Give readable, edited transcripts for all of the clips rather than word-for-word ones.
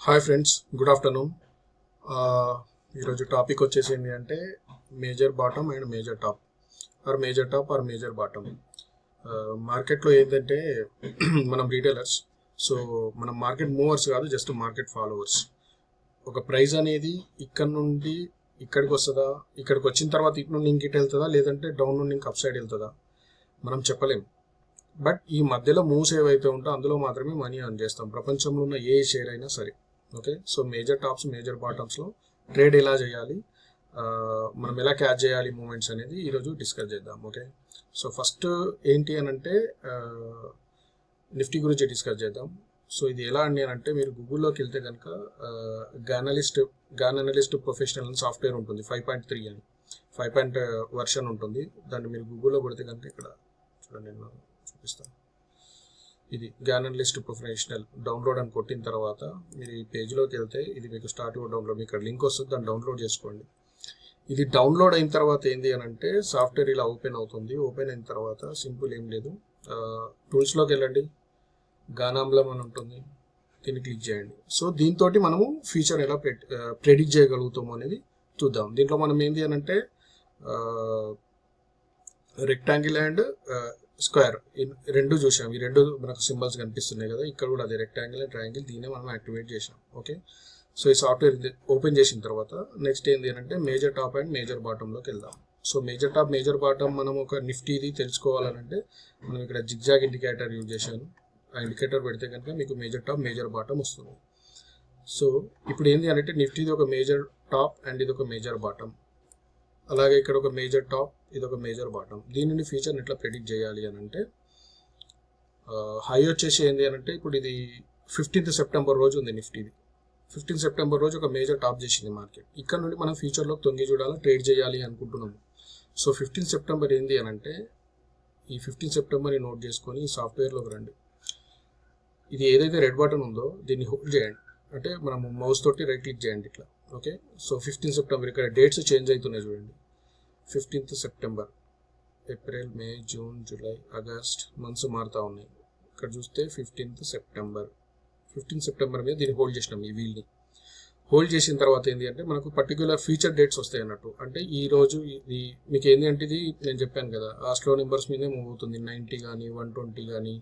Hi friends, good afternoon. ఈరోజు topic వచ్చేసి ఏంటి అంటే major bottom and major top or major bottom. మార్కెట్లో ఏంటంటే మనం రీటైలర్స్, సో మనం మార్కెట్ మూవర్స్ కాదు, జస్ట్ మార్కెట్ ఫాలోవర్స్. ఒక ప్రైస్ అనేది ఇక్కడ నుండి ఇక్కడికి వస్తుందా, ఇక్కడికి వచ్చిన తర్వాత ఇటు నుండి ఇంకిటి వెళ్తుందా, లేదంటే డౌన్ నుండి ఇంక అప్ సైడ్ వెళ్తుందా మనం చెప్పలేం. బట్ ఈ మధ్యలో మూవ్స్ ఏవైతే ఉంటో అందులో మాత్రమే మనీ అర్న్ చేస్తాం, ప్రపంచంలో ఉన్న ఏ షేర్ అయినా సరే. Okay, so major tops major బాటమ్స్లో ట్రేడ్ ఎలా చేయాలి, మనం ఎలా క్యాచ్ చేయాలి మూమెంట్స్ అనేది ఈరోజు డిస్కస్ చేద్దాం. ఓకే, సో ఫస్ట్ ఏంటి అని అంటే నిఫ్టీ గురించి డిస్కస్ చేద్దాం. సో ఇది ఎలా అండి అని అంటే, మీరు గూగుల్లోకి వెళ్తే కనుక గాన్ అనలిస్ట్ ప్రొఫెషనల్ అని సాఫ్ట్వేర్ ఉంటుంది, 5.3 అని 5 వర్షన్ ఉంటుంది. దాన్ని మీరు గూగుల్లో కొడితే కనుక ఇక్కడ చూడండి, నేను చూపిస్తాను. ఇది గ్యాన్ అనలిస్ట్ ప్రొఫెషనల్ డౌన్లోడ్ అని కొట్టిన తర్వాత మీరు ఈ పేజ్లోకి వెళ్తే ఇది మీకు స్టార్ట్ డౌన్లోడ్, మీకు ఇక్కడ లింక్ వస్తుంది, దాన్ని డౌన్లోడ్ చేసుకోండి. ఇది డౌన్లోడ్ అయిన తర్వాత ఏంది అని అంటే సాఫ్ట్వేర్ ఇలా ఓపెన్ అవుతుంది. ఓపెన్ అయిన తర్వాత సింపుల్ ఏం లేదు, టూల్స్లోకి వెళ్ళండి, గానాంలం అని ఉంటుంది, దీన్ని క్లిక్ చేయండి. సో దీంతో మనము ఫీచర్ ఎలా ప్రెడిక్ట్ చేయగలుగుతాము అనేది చూద్దాం. దీంట్లో మనం ఏంది అని అంటే రెక్టాంగిల్ అండ్ స్క్వేర్ రెండు చూసాం. ఈ రెండు మనకు సింబల్స్ కనిపిస్తున్నాయి కదా, ఇక్కడ కూడా అదే రెక్టాంగిల్ అండ్ ట్రయాంగిల్, దీన్నే మనం యాక్టివేట్ చేసాం. ఓకే, సో ఈ సాఫ్ట్వేర్ ఓపెన్ చేసిన తర్వాత నెక్స్ట్ ఏంటి అంటే మేజర్ టాప్ అండ్ మేజర్ బాటంలోకి వెళ్దాం. So major top major bottom మనం ఒక నిఫ్టీది తెలుసుకోవాలనంటే మనం ఇక్కడ జిగ్జాగ్ ఇండికేటర్ యూజ్ చేశాను. ఆ ఇండికేటర్ పెడితే కనుక మీకు మేజర్ టాప్ మేజర్ బాటమ్ వస్తుంది. సో ఇప్పుడు ఏంటి అంటే నిఫ్టీది ఒక మేజర్ టాప్ అండ్ ఇది ఒక మేజర్ బాటమ్, అలాగే ఇక్కడ ఒక మేజర్ టాప్, ఇది ఒక మేజర్ బాటమ్. దీని నుండి ఫీచర్ని ఎట్లా ప్రెడిక్ట్ చేయాలి అని అంటే హై వచ్చేసి ఏంటి అని అంటే ఇప్పుడు ఇది 15th సెప్టెంబర్ రోజు ఉంది నిఫ్టీది. 15th సెప్టెంబర్ రోజు ఒక మేజర్ టాప్ చేసింది మార్కెట్. ఇక్కడ నుండి మనం ఫ్యూచర్లో తొంగి చూడాలి, ట్రేడ్ చేయాలి అనుకుంటున్నాము. సో 15th సెప్టెంబర్ ఏంటి అని అంటే ఈ 15th సెప్టెంబర్ని నోట్ చేసుకొని ఈ సాఫ్ట్వేర్లోకి రండి. ఇది ఏదైతే రెడ్ బటన్ ఉందో దీన్ని హోల్డ్ చేయండి, అంటే మనం మౌస్ తోటి రైట్ క్లిక్ చేయండి ఇట్లా. ఓకే, సో 15th సెప్టెంబర్ ఇక్కడ డేట్స్ చేంజ్ అవుతున్నాయి చూడండి. 15th సెప్టెంబర్, ఏప్రిల్, మే, జూన్, జూలై, ఆగస్ట్ మంత్స్ మారుతూ ఉన్నాయి. ఇక్కడ చూస్తే 15th సెప్టెంబర్ మీద దీన్ని హోల్డ్ చేసినాం. ఈ వీల్ని హోల్డ్ చేసిన తర్వాత ఏంటి అంటే మనకు పర్టికులర్ ఫ్యూచర్ డేట్స్ వస్తాయి అన్నట్టు. అంటే ఈ రోజు ఇది మీకు ఏంటి అంటే ఇది నేను చెప్పాను కదా, ఆ స్లో నెంబర్స్ మీదే మూవ్ అవుతుంది. 90 కానీ 120 కానీ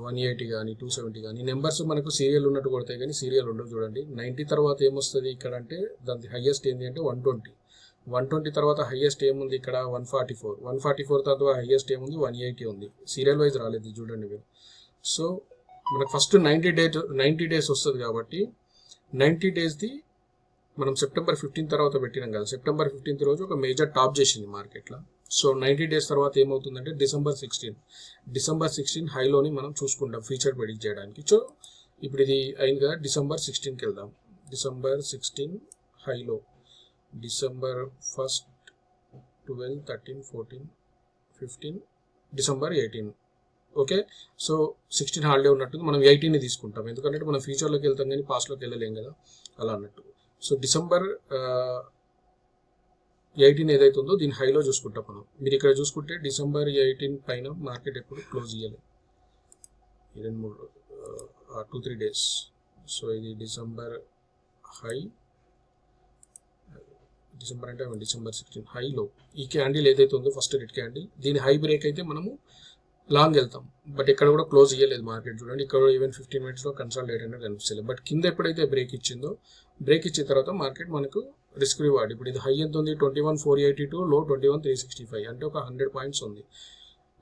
180 కానీ 270 కానీ నెంబర్స్ మనకు సీరియల్ ఉన్నట్టు కొడతాయి, కానీ సీరియల్ ఉండవు. చూడండి 90 తర్వాత ఏమొస్తుంది ఇక్కడ అంటే దాని హైయెస్ట్ ఏంటి అంటే 120 తర్వాత హైయెస్ట్ ఏముంది ఇక్కడ 144 తర్వాత హైయెస్ట్ ఏముంది 180 ఉంది. సీరియల్ వైజ్ రాలేదు చూడండి మీరు. సో మనకు ఫస్ట్ 90 డేస్ వస్తుంది కాబట్టి 90 డేస్ది మనం సెప్టెంబర్ 15 తర్వాత పెట్టినాం కదా. సెప్టెంబర్ 15 రోజు ఒక మేజర్ టాప్ చేసింది మార్కెట్లో. సో 90 డేస్ తర్వాత ఏమవుతుందంటే డిసెంబర్ 16 హైలోని మనం చూసుకుంటాం ఫీచర్ ప్రెడిక్ట్ చేయడానికి. సో ఇప్పుడు ఇది అయింది కదా, డిసెంబర్ 16కి వెళ్దాం. డిసెంబర్ 16 హైలో, December 1, 12, 13, 14, 15, December 18. Okay, so 16 holiday ఉన్నట్టు మనం 18ని తీసుకుంటాం, ఎందుకంటే మనం ఫ్యూచర్లోకి వెళ్తాం కానీ పాస్ట్లోకి వెళ్ళలేం కదా, అలా అన్నట్టు. సో డిసెంబర్ 18 ఏదైతే ఉందో దీని హైలో చూసుకుంటాం మనం. మీరు ఇక్కడ చూసుకుంటే డిసెంబర్ 18 పైన మార్కెట్ ఎప్పుడు క్లోజ్ చేయాలి, 2-3 డేస్. సో ఇది డిసెంబర్ హై, డిసెంబర్ అంటే డిసెంబర్ 16 హైలో ఈ క్యాండిల్ ఏదైతే ఉందో ఫస్ట్ రెడ్ క్యాండిల్, దీని హై బ్రేక్ అయితే మనము లాంగ్ వెళ్తాం. బట్ ఇక్కడ కూడా క్లోజ్ చేయలేదు మార్కెట్ చూడండి. ఇక్కడ ఈవెన్ 15 మినిట్స్లో కన్సల్టేట్ అనేది కనిపిస్తలేదు. బట్ కింద ఎప్పుడైతే బ్రేక్ ఇచ్చిందో, బ్రేక్ ఇచ్చిన తర్వాత మార్కెట్ మనకు రిస్క్ రివార్డ్. ఇప్పుడు ఇది హై ఎంత ఉంది 21,482, లో 21,365, అంటే ఒక 100 పాయింట్స్ ఉంది.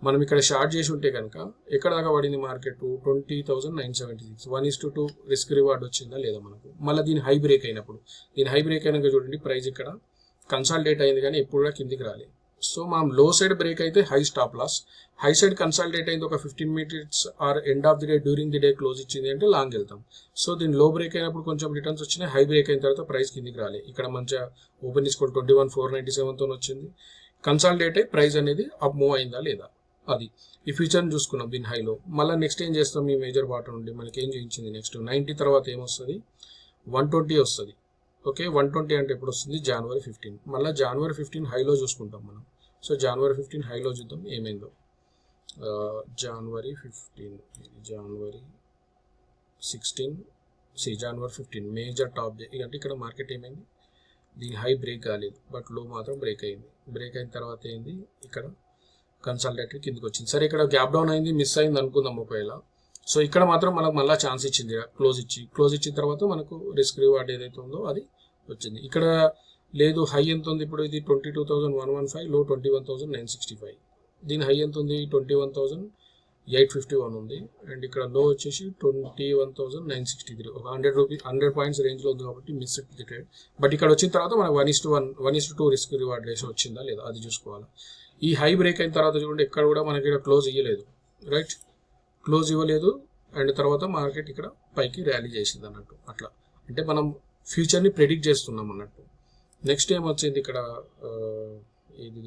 మనం ఇక్కడ షార్ట్ చేసి ఉంటే కనుక ఎక్కడ దాకా పడింది మార్కెట్ 20,976, 1:2 రిస్క్ రివార్డ్ వచ్చిందా లేదా మనకు. మళ్ళీ దీని హై బ్రేక్ అయినప్పుడు, దీని హై బ్రేక్ అయినాక చూడండి ప్రైస్ ఇక్కడ కన్సల్టేట్ అయింది కానీ ఎప్పుడు కూడా కిందికి రాలేదు. సో మనం లో సైడ్ బ్రేక్ అయితే high stop loss, high side consolidate అయింది ఒక 15 minutes or end of the day during the day close ఇచ్చింది అంటే లాంగ్ వెళ్తాం. సో దీని లో బ్రేక్ అయినప్పుడు కొంచెం రిటర్న్స్ వచ్చినాయి, హై బ్రేక్ అయిన తర్వాత ప్రైస్ కిందికి రాలేదు. ఇక్కడ మంచిగా ఓపెన్ చేసుకోండి 21,497తో వచ్చింది. కన్సల్టేట్ అయ్యి ప్రైస్ అనేది అప్ మూవ్ అయిందా లేదా, అది ఈ ఫ్యూచర్ని చూసుకున్నాం దీని హైలో. మళ్ళీ నెక్స్ట్ ఏం చేస్తాం, ఈ మేజర్ బాటం నుండి మనకి ఏం చూపించింది నెక్స్ట్ 90 తర్వాత ఏమొస్తుంది 120 వస్తుంది. ఓకే, 120 అంటే ఎప్పుడు వస్తుంది జనవరి 15. మళ్ళీ జనవరి 15 హైలో చూసుకుంటాం మనం. సో జనవరి 15 హైలో చూద్దాం ఏమైందో. జనవరి 15, జనవరి 16 January 15 మేజర్ టాప్ అంటే ఇక్కడ మార్కెట్ ఏమైంది, దీని హై బ్రేక్ కాలేదు బట్ లో మాత్రం బ్రేక్ అయింది. బ్రేక్ అయిన తర్వాత ఏంది ఇక్కడ కన్సాలిడేటరీ కిందకి వచ్చింది. సరే ఇక్కడ గ్యాప్ డౌన్ అయింది, మిస్ అయింది అనుకుందాం ఒకవేళ. సో ఇక్కడ మాత్రం మనకు మళ్ళీ ఛాన్స్ ఇచ్చింది, క్లోజ్ ఇచ్చిన తర్వాత మనకు రిస్క్ రివార్డ్ ఏదైతే ఉందో అది వచ్చింది. ఇక్కడ లేదు, హై ఎంత ఉంది ఇప్పుడు, ఇది 22,115, లో 21,965. దీని హై ఎంత ఉంది, 21,851 ఉంది. అండ్ ఇక్కడ లో వచ్చేసి 21,963. ఒక 100 పాయింట్స్ రేంజ్లో ఉంది కాబట్టి మిస్ ది ట్రేడ్. బట్ ఇక్కడ వచ్చిన తర్వాత మనకు 1:2 రిస్క్ రివార్డ్ రేషియో వచ్చిందా లేదా అది చూసుకోవాలి. ఈ హై బ్రేక్ అయిన తర్వాత చూడండి ఎక్కడ కూడా మనకి ఇక్కడ క్లోజ్ ఇవ్వలేదు, రైట్, క్లోజ్ ఇవ్వలేదు. అండ్ తర్వాత మార్కెట్ ఇక్కడ పైకి ర్యాలీ చేసింది అన్నట్టు. అట్లా అంటే మనం ఫ్యూచర్ని ప్రెడిక్ట్ చేస్తున్నాం అన్నట్టు. నెక్స్ట్ ఏమొచ్చింది ఇక్కడ, ఇది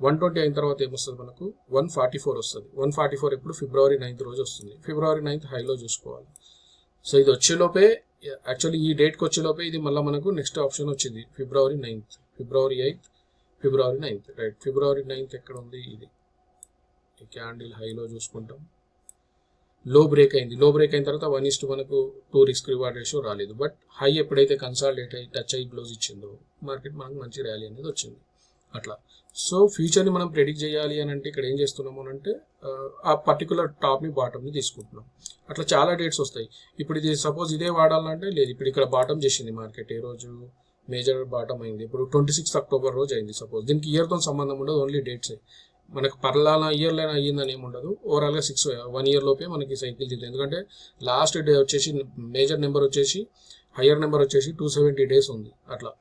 120 అయిన తర్వాత ఏమొస్తుంది మనకు, 144 వస్తుంది. 144 ఎప్పుడు, February 9th రోజు వస్తుంది. February 9th హైలో చూసుకోవాలి. సో ఇది వచ్చేలోపే, యాక్చువల్లీ ఈ డేట్కి వచ్చేలోపే ఇది మళ్ళీ మనకు నెక్స్ట్ ఆప్షన్ వచ్చింది, February 9th, February 8th, February 9th, right. February 9th ఎక్కడ ఉంది, ఇది ఈ క్యాండిల్ హైలో చూసుకుంటాం. లో బ్రేక్ అయింది. లో బ్రేక్ అయిన తర్వాత 1:2 మనకు 2 రిస్క్ రివార్డ్ రేషియో రాలేదు. బట్ హై ఎప్పుడైతే కన్సాలిడేట్ అయ్యి టచ్ అయ్యి క్లోజ్ ఇచ్చిందో మార్కెట్ మనకు మంచి ర్యాలీ అనేది వచ్చింది. అట్లా. సో ఫ్యూచర్ని మనం ప్రెడిక్ట్ చేయాలి అని అంటే ఇక్కడ ఏం చేస్తున్నాము అని అంటే ఆ పర్టికులర్ టాప్ని బాటమ్ని తీసుకుంటున్నాం. అట్లా చాలా డేట్స్ వస్తాయి. ఇప్పుడు ఇది సపోజ్ ఇదే వాడాలంటే లేదు, ఇప్పుడు ఇక్కడ బాటమ్ చేసింది మార్కెట్, ఏ రోజు మేజర్ బాటమ్ అయింది, ఇప్పుడు 26 అక్టోబర్ రోజు అయింది సపోజ్. దీనికి ఇయర్తో సంబంధం ఉండదు, ఓన్లీ డేట్సే. మనకు పర్లానా ఇయర్లో అయ్యిందని ఏమి ఉండదు. ఓవరాల్గా 1 year లోపే మనకి సైకిల్ తిరుగుతుంది. ఎందుకంటే లాస్ట్ డే వచ్చేసి మేజర్ నెంబర్ వచ్చేసి, హయ్యర్ నెంబర్ వచ్చేసి 270 days ఉంది అట్లా.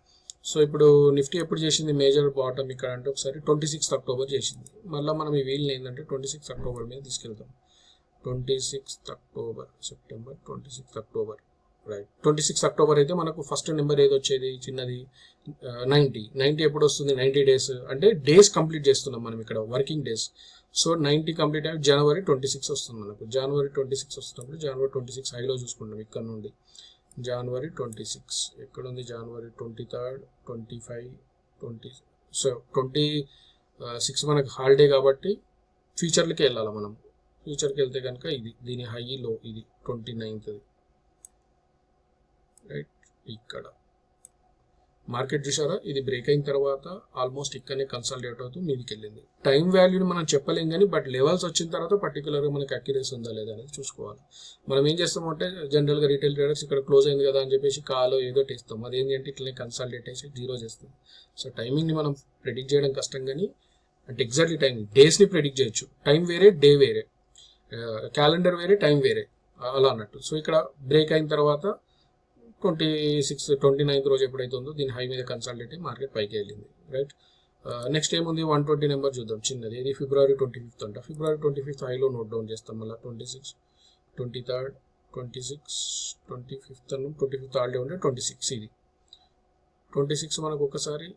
సో ఇప్పుడు నిఫ్టీ ఎప్పుడు చేసింది మేజర్ బాటమ్ ఇక్కడ అంటే ఒకసారి 26 అక్టోబర్ చేసింది. మళ్ళీ మనం ఈ వీల్ని ఏంటంటే 26 అక్టోబర్ మీద తీసుకెళ్తాం. 26 October, September 26 October, right. 26 October అయితే మనకు ఫస్ట్ నెంబర్ ఏది వచ్చేది చిన్నది, 90 ఎప్పుడు వస్తుంది, 90 days అంటే డేస్ కంప్లీట్ చేస్తున్నాం మనం ఇక్కడ, వర్కింగ్ డేస్. సో 90 కంప్లీట్ అయ్యి January 26 వస్తుంది మనకు. January 26 వస్తున్నప్పుడు January 26 హైలో చూసుకుంటాం ఇక్కడ నుండి. January 26 ఎక్కడ ఉంది, January 23rd, 25, 20. సో 26 మనకు హాలిడే కాబట్టి ఫ్యూచర్లకి వెళ్ళాలి మనం. ఫ్యూచర్కి వెళ్తే కనుక ఇది దీని హై లో, ఇది 29th, రైట్. ఇక్కడ మార్కెట్ చూసారా, ఇది బ్రేక్ అయిన తర్వాత ఆల్మోస్ట్ ఇక్కడనే కన్సాలిడేట్ అవుతూ మీదికి వెళ్ళింది. టైం వాల్యూని మనం చెప్పలేం కానీ బట్ లెవెల్స్ వచ్చిన తర్వాత పర్టికులర్గా మనకి అక్యురసీ ఉందా లేదా అనేది చూసుకోవాలి. మనం ఏం చేస్తామంటే జనరల్గా రీటైల్ ట్రేడర్స్ ఇక్కడ క్లోజ్ అయింది కదా అని చెప్పేసి కాలో ఏదో ఇస్తాం, అదేంటి అంటే ఇట్లనే కన్సాలిడేట్ చేసి జీరో చేస్తాం. సో టైమింగ్ని మనం ప్రెడిక్ట్ చేయడం కష్టం కానీ అంటే ఎగ్జాక్ట్లీ టైమింగ్, డేస్ని ప్రెడిక్ట్ చేయొచ్చు. టైం వేరే, డే వేరే, క్యాలెండర్ వేరే, టైం వేరే, అలా అన్నట్టు. సో ఇక్కడ బ్రేక్ అయిన తర్వాత 29th రోజు ఎప్పుడైతే ఉందో దీని హై మీద కన్సాలిడేట్ మార్కెట్ పైకి వెళ్ళింది, రైట్. నెక్స్ట్ ఏముంది, 120 నెంబర్ చూద్దాం చిన్నది. ఇది February 25th అంట. February 25th హైలో నోట్ డౌన్ చేస్తాం. మళ్ళీ 26, 23rd, 26, 25th 25th హాలిడే ఉంటే 26. ఇది 26 మనకు ఒకసారి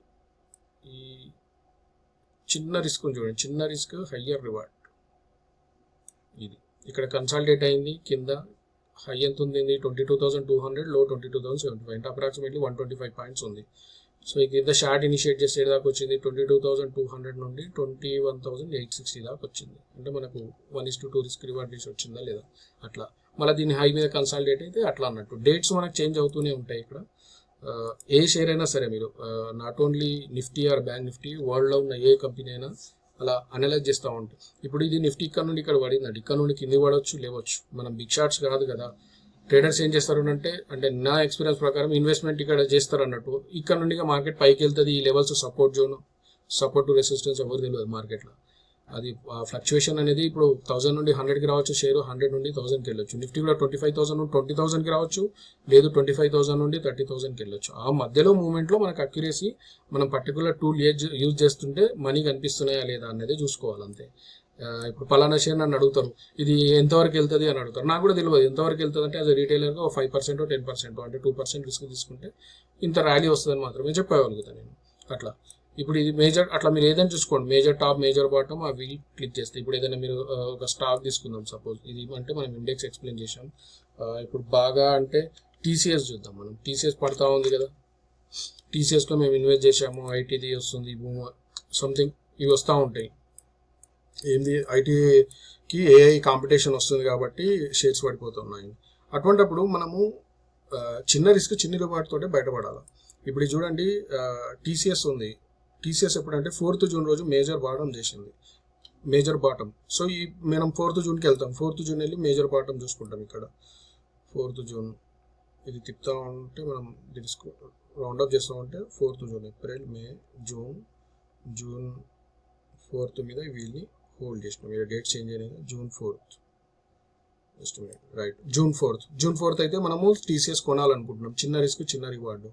ఈ చిన్న రిస్క్ చూడండి, చిన్న రిస్క్ హయ్యర్ రివార్డ్. ఇది ఇక్కడ కన్సాలిడేట్ అయింది, కింద హై ఎంత ఉంది, 22,200, లో 22,075 అంటే అప్రాక్సిమేట్లీ 125 పాయింట్స్ ఉంది. సో కింద షార్ట్ ఇనిషియేట్ చేసే దాకా వచ్చింది 22,200 నుండి 21,860 దాకా వచ్చింది. అంటే మనకు 1:2 రిస్క్ రివార్డ్ రేషియో వచ్చిందా లేదా అట్లా. మళ్ళీ దీని హై మీద కన్సాలిడేట్ అయితే అట్లా అన్నట్టు. డేట్స్ మనకు చేంజ్ అవుతూనే ఉంటాయి ఇక్కడ. ఏ షేర్ అయినా సరే మీరు not only Nifty or bank Nifty, వరల్డ్లో ఉన్న ఏ కంపెనీ అయినా అలా అనలైజ్ చేస్తూ ఉంటాం. ఇప్పుడు ఇది నిఫ్టీ ఇక్కడ నుండి ఇక్కడ పడిందండి, ఇక్కడ నుండి కింది పడవచ్చు లేవచ్చు. మనం బిగ్ షార్ట్స్ కాదు కదా. ట్రేడర్స్ ఏం చేస్తారు అంటే నా ఎక్స్పీరియన్స్ ప్రకారం ఇన్వెస్ట్మెంట్ ఇక్కడ చేస్తారు అన్నట్టు. ఇక్కడ నుండి మార్కెట్ పైకి వెళ్తుంది. ఈ levels support zone, support to resistance ఎవరు తెలియదు మార్కెట్లో. అది ఫ్లక్చుయేషన్ అనేది ఇప్పుడు 1000 నుండి 100కి రావచ్చు షేరు, 100 నుండి 1000కి వెళ్ళొచ్చు. నిఫ్టీ కూడా 25,000 నుండి 20,000కి రావచ్చు, లేదు 25,000 నుండి 30,000కి వెళ్ళొచ్చు. ఆ మధ్యలో మూమెంట్లో మనకు అక్యురసీ మనం పర్టికులర్ టూల్ యూజ్ చేస్తుంటే మనీ కనిపిస్తున్నాయా లేదా అనేది చూసుకోవాలి అంతే. ఇప్పుడు పలానా షేర్ నన్ను అడుగుతారు, ఇది ఎంతవరకు వెళ్తుంది అని అడుగుతారు. నాకు కూడా తెలియదు ఎంతవరకు వెళ్తుంది అంటే, యాజ్ రీటైలర్గా 5% 10% అంటే 2% రిస్క్ తీసుకుంటే ఇంత ర్యాలీ వస్తుందని మాత్రమే చెప్పగలుగుతాను నేను అట్లా. ఇప్పుడు ఇది మేజర్, అట్లా మీరు ఏదైనా చూసుకోండి, మేజర్ టాప్, మేజర్ బాటమ్, ఆ వీల్ క్లిక్ చేస్తే ఇప్పుడు ఏదైనా మీరు ఒక స్టాక్ తీసుకుందాం సపోజ్. ఇది అంటే మనం ఇండెక్స్ ఎక్స్ప్లెయిన్ చేసాం. ఇప్పుడు బాగా అంటే TCS చూద్దాం మనం. TCS పడతా ఉంది కదా, TCSలో మేము ఇన్వెస్ట్ చేసాము, ఐటీది వస్తుంది, సంథింగ్ ఇవి వస్తూ ఉంటాయి. ఏంది, ఐటీకి AI కాంపిటీషన్ వస్తుంది కాబట్టి షేర్స్ పడిపోతున్నాయి. అటువంటిప్పుడు మనము చిన్న రిస్క్ చిన్న రివార్డ్ తోటే బయటపడాలి. ఇప్పుడు ఇది చూడండి, టీసీఎస్ ఉంది. టీసీఎస్ ఎప్పుడంటే 4th జూన్ రోజు మేజర్ బాటం చేసింది, మేజర్ బాటం. సో ఈ మనం 4th జూన్కి వెళ్తాం. 4th జూన్ వెళ్ళి మేజర్ బాటం చూసుకుంటాం. ఇక్కడ 4th జూన్ ఇది తిప్పుతా ఉంటే మనం రౌండప్ చేస్తామంటే 4th జూన్, ఏప్రిల్, మే, జూన్ 4th మీద వీళ్ళని హోల్డ్ చేసినాం. ఇక్కడ డేట్ చేంజ్ అయినాయి. June 4th, just right, June 4th అయితే మనము టీసీఎస్ కొనాలనుకుంటున్నాం. చిన్న రిస్క్ చిన్న రివార్డు.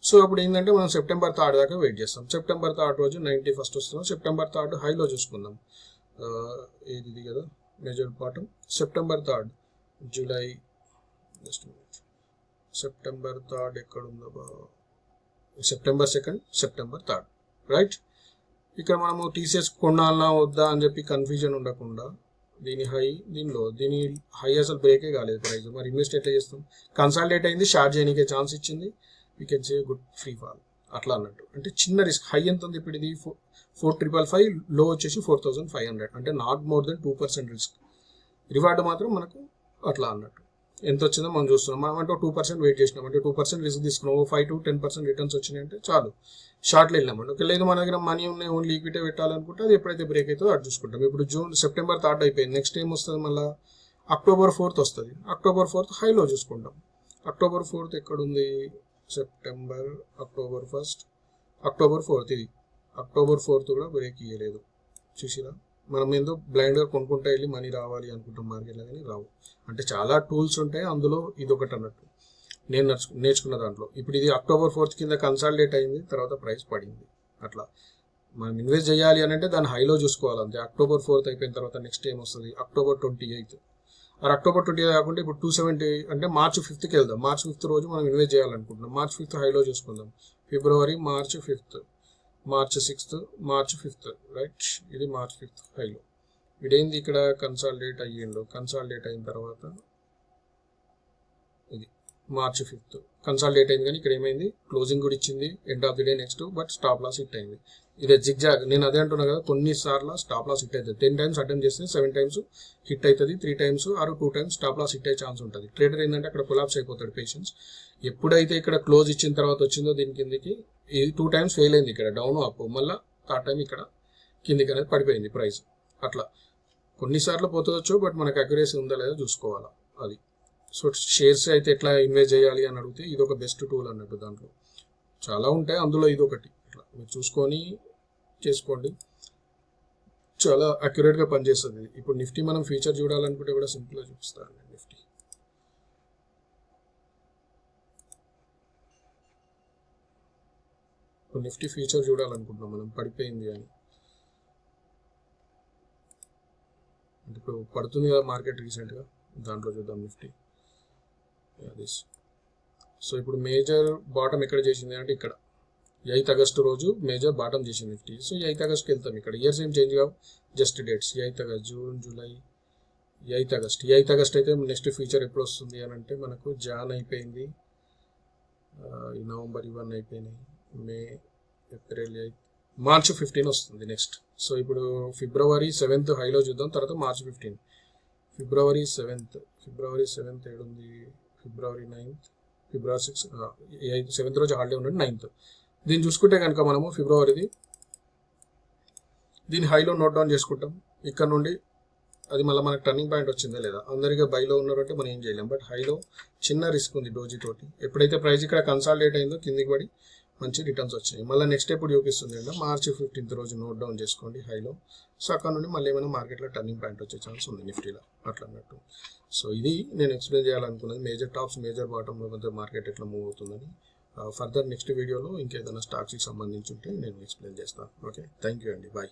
సో అప్పుడు ఏంటంటే మనం సెప్టెంబర్ 3 దాకా వెయిట్ చేస్తాం. సెప్టెంబర్ 3 రోజు 91st వస్తున్నాం. సెప్టెంబర్ 3 హైలో చూసుకుందాం. ఇది కదా major bottom. September 3, July, just September 3 ఎక్కడుందో, సెప్టెంబర్ 2, సెప్టెంబర్ 3, రైట్. ఇక్కడ మనము టీసీఎస్ కొనాలన్నా వద్దా అని చెప్పి కన్ఫ్యూజన్ ఉండకుండా దీని హై, దీని హై అసలు బ్రేకే కాలేదు ప్రైస్. మరి ఇన్వెస్ట్ ఎట్లా చేస్తాం? కన్సాలిడేట్ అయింది, షార్ట్ చేయడానికే ఛాన్స్ ఇచ్చింది. We can say good free fall అట్లా అన్నట్టు. అంటే చిన్న రిస్క్. హై ఎంత ఉంది ఇప్పుడు? ఇది 4,555, లో వచ్చేసి 4,500. అంటే not more than 2% risk. Reward మాత్రం మనకు అట్లా అన్నట్టు ఎంత వచ్చిందో మనం చూస్తున్నాం. మనం అంటే 2% వెయిట్ చేసినాం అంటే 2% రిస్క్ తీసుకున్నాం. 5 to 10% రిటర్న్స్ వచ్చినాయంటే చాలు, షార్ట్లో వెళ్ళామండి. ఓకే, లేదు మన దగ్గర మనీ ఉన్నాయి, ఓన్లీ ఈక్విటీ పెట్టాలనుకుంటే అది ఎప్పుడైతే బ్రేక్ అవుతుందో అది చూసుకుంటాం. ఇప్పుడు సెప్టెంబర్ 3 అయిపోయింది. నెక్స్ట్ ఏం వస్తుంది? మళ్ళీ అక్టోబర్ 4th వస్తుంది. అక్టోబర్ 4th హైలో చూసుకుంటాం. అక్టోబర్ 4th ఎక్కడుంది? September, October 1st, October 4th. ఇది అక్టోబర్ 4th కూడా బ్రేక్ ఇవ్వలేదు. చూసిరా, మనం ఏందో బ్లైండ్గా కొనుక్కుంటా వెళ్ళి మనీ రావాలి అనుకుంటాం మార్కెట్లో, కానీ రావు. అంటే చాలా టూల్స్ ఉంటాయి, అందులో ఇది ఒకటి అన్నట్టు నేను నేర్చుకున్న దాంట్లో. ఇప్పుడు ఇది అక్టోబర్ 4th కింద కన్సాలిడేట్ అయింది, తర్వాత ప్రైస్ పడింది. అట్లా మనం ఇన్వెస్ట్ చేయాలి అని అంటే దాన్ని హైలో చూసుకోవాలి అంతే. అక్టోబర్ 4th అయిపోయిన తర్వాత నెక్స్ట్ ఏం వస్తుంది? అక్టోబర్ 28. আর అక్టోబర్ 28 కాకుండా ఇప్పుడు 270 అంటే మార్చ్ 5కి వెళ్దాం. మార్చ్ 5th రోజు మనం ఇన్వెస్ట్ చేయాలనుకుంటున్నాం. మార్చ్ 5th హైలో చూసుకుందాం. February, March 5th, March 6th, March 5th, right. ఇది మార్చ్ 5th హైలో. ఇదేంది ఇక్కడ కన్సాలిడేట్ అయ్యిండు. కన్సాలిడేట్ అయిన తర్వాత ఇది మార్చ్ 5th కన్సాలిడేట్ అయింది, కానీ ఇక్కడ ఏమైంది? క్లోజింగ్ కూడా ఇచ్చింది end of the day next, but stop loss hit అయింది. ఇదే జిగ్జాగ్. నేను అదే అంటున్నా కదా, కొన్నిసార్లు స్టాప్ లాస్ హిట్ అవుతుంది. 10 times అటెంప్ట్ చేస్తే 7 times హిట్ అవుతుంది. 3 times or 2 times stop loss hit అయ్యే ఛాన్స్ ఉంటుంది. ట్రేడర్ ఏంటంటే అక్కడ కొలాప్స్ అయిపోతాడు పేషెన్స్. ఎప్పుడైతే ఇక్కడ క్లోజ్ ఇచ్చిన తర్వాత వచ్చిందో దీని కిందికి, ఇది 2 times ఫెయిల్ అయింది. ఇక్కడ డౌన్ అప్, మళ్ళీ 3rd time ఇక్కడ కిందికి అనేది పడిపోయింది ప్రైస్. అట్లా కొన్నిసార్లు పోతుందొచ్చు, బట్ మనకు అక్యురసీ ఉందా లేదా చూసుకోవాలా అది. సో షేర్స్ అయితే ఎట్లా ఇన్వెస్ట్ చేయాలి అని అడిగితే ఇది ఒక బెస్ట్ టూల్ అన్నట్టు. దాంట్లో చాలా ఉంటాయి, అందులో ఇది ఒకటి. ఇట్లా మీరు చూసుకొని చేసుకోండి, చాలా అక్యురేట్గా పనిచేస్తుంది. ఇప్పుడు నిఫ్టీ మనం ఫీచర్ చూడాలనుకుంటే కూడా సింపుల్గా చూపిస్తాను. నిఫ్టీ నిఫ్టీ ఫీచర్ చూడాలనుకుంటున్నాం మనం, పడిపోయింది అని. అంటే ఇప్పుడు పడుతుంది కదా మార్కెట్ రీసెంట్గా, దాంట్లో చూద్దాం నిఫ్టీ. సో ఇప్పుడు మేజర్ బాటం ఎక్కడ చేసింది అంటే ఇక్కడ 8th ఆగస్టు రోజు మేజర్ బాటం చేసింది నిఫ్టీ. సో 8th ఆగస్ట్కి వెళ్తాం. ఇక్కడ ఇయర్స్ ఏం చేంజ్ కావు, just dates. 8th August, June, July, 8th August. 8th August అయితే నెక్స్ట్ ఫీచర్ ఎప్పుడు వస్తుంది అని అంటే మనకు జాన్ అయిపోయింది, నవంబర్ ఇవన్నీ అయిపోయినాయి, మే, ఏప్రిల్, 8, మార్చ్ 15 వస్తుంది నెక్స్ట్. సో ఇప్పుడు ఫిబ్రవరి 7th హైలో చూద్దాం, తర్వాత మార్చ్ 15. ఫిబ్రవరి 7th ఏడుంది? ఫిబ్రవరి 9th, ఫిబ్రవరి 6, 7th రోజు హాలిడే ఉన్నాడు. 9th దీన్ని చూసుకుంటే కనుక మనము ఫిబ్రవరిది దీని హైలో నోట్ డౌన్ చేసుకుంటాం. ఇక్కడ నుండి అది మళ్ళీ మనకు టర్నింగ్ పాయింట్ వచ్చిందా లేదా. అందరికీ బైలో ఉన్నారంటే మనం ఏం చేయలేం, బట్ హైలో చిన్న రిస్క్ ఉంది డోజీ తోటి. ఎప్పుడైతే ప్రైస్ ఇక్కడ కన్సాలిడేట్ అయిందో కిందికి పడి మంచి రిటర్న్స్ వచ్చినాయి. మళ్ళీ నెక్స్ట్ ఎప్పుడు చూపిస్తుంది అంటే మార్చ్ 15th రోజు నోట్ డౌన్ చేసుకోండి హైలో. సో అక్కడ నుండి మళ్ళీ ఏమైనా మార్కెట్లో టర్నింగ్ పాయింట్ వచ్చే ఛాన్స్ ఉంది నిఫ్టీలో అట్లా అన్నట్టు. సో ఇది నేను ఎక్స్ప్లెయిన్ చేయాలనుకున్నది, మేజర్ టాప్స్ మేజర్ బాటంలో కొంత మార్కెట్ ఎట్లా మూవ్ అవుతుందని. ఫర్దర్ నెక్స్ట్ వీడియోలో ఇంకేదైనా స్టాక్స్కి సంబంధించి ఉంటే నేను ఎక్స్ప్లెయిన్ చేస్తాను. ఓకే, థ్యాంక్ యూ అండి, బాయ్.